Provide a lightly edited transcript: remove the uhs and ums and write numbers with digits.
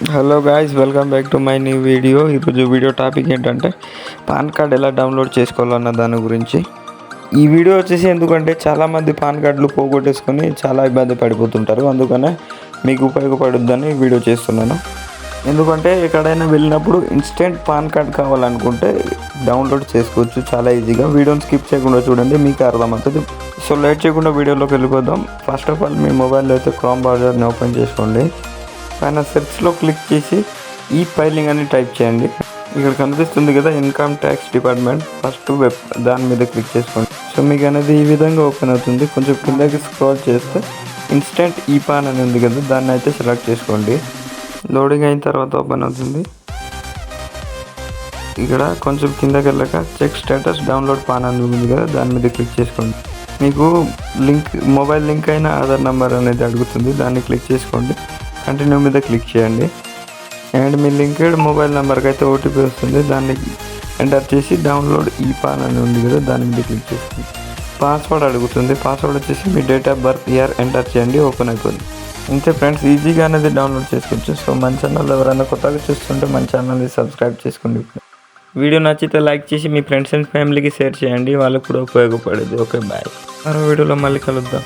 Hello guys, welcome back to my new video. ఈరోజు video topic ఏంటంటే pan card ఎలా download చేసుకోవాలన్న దాని గురించి. ఈ వీడియో వచ్చేసి ఎందుకంటే చాలామంది పాన్ కార్డులు పోగొట్టేసుకొని చాలా ఇబ్బంది పడిపోతుంటారు. అందుకనే మీకు ఉపయోగపడుద్దని వీడియో చేస్తున్నాను. ఎందుకంటే ఎక్కడైనా వెళ్ళినప్పుడు ఇన్స్టెంట్ పాన్ కార్డ్ కావాలనుకుంటే డౌన్లోడ్ చేసుకోవచ్చు చాలా ఈజీగా. వీడియోని స్కిప్ చేయకుండా చూడండి, మీకు అర్థమవుతుంది. సో లేట్ చేయకుండా వీడియోలోకి వెళ్ళిపోదాం. ఫస్ట్ ఆఫ్ ఆల్ మీ మొబైల్లో అయితే క్రోమ్ బ్రౌజర్ని ఓపెన్ చేసుకోండి. పైన సెర్చ్లో క్లిక్ చేసి ఈ ఫైలింగ్ అని టైప్ చేయండి. ఇక్కడ కనిపిస్తుంది కదా income tax department, first web దాని మీద క్లిక్ చేసుకోండి. సో మీకు అనేది ఈ విధంగా ఓపెన్ అవుతుంది. కొంచెం కిందకి స్క్రోల్ చేస్తే ఇన్స్టెంట్ ఈ పాన్ అని ఉంది కదా, దాన్ని అయితే సెలెక్ట్ చేసుకోండి. లోడింగ్ అయిన తర్వాత ఓపెన్ అవుతుంది. ఇక్కడ కొంచెం కిందకి వెళ్ళాక చెక్ స్టేటస్ డౌన్లోడ్ పాన్ అని ఉంది కదా, దాని మీద క్లిక్ చేసుకోండి. మీకు మొబైల్ లింక్ అయిన ఆధార్ నెంబర్ అనేది అడుగుతుంది, దాన్ని క్లిక్ చేసుకోండి. కంటిన్యూ మీద క్లిక్ చేయండి. అండ్ మీ లింక్డ్ మొబైల్ నెంబర్కి అయితే ఓటీపీ వస్తుంది, దాన్ని ఎంటర్ చేసి డౌన్లోడ్ ఈ పాన్ అని ఉంది కదా, దాని మీద క్లిక్ చేసుకోండి. పాస్వర్డ్ అడుగుతుంది, పాస్వర్డ్ వచ్చేసి మీ date of birth year enter చేయండి, ఓపెన్ అయిపోతుంది. అంతే ఫ్రెండ్స్, ఈజీగా అనేది డౌన్లోడ్ చేసుకోవచ్చు. సో మన ఛానల్ ఎవరైనా కొత్తగా చూస్తుంటే మన ఛానల్ని సబ్స్క్రైబ్ చేసుకోండి. వీడియో నచ్చితే లైక్ చేసి మీ ఫ్రెండ్స్ అండ్ ఫ్యామిలీకి షేర్ చేయండి, వాళ్ళకు కూడా ఉపయోగపడేది. Okay, bye. మరో వీడియోలో మళ్ళీ కలుద్దాం.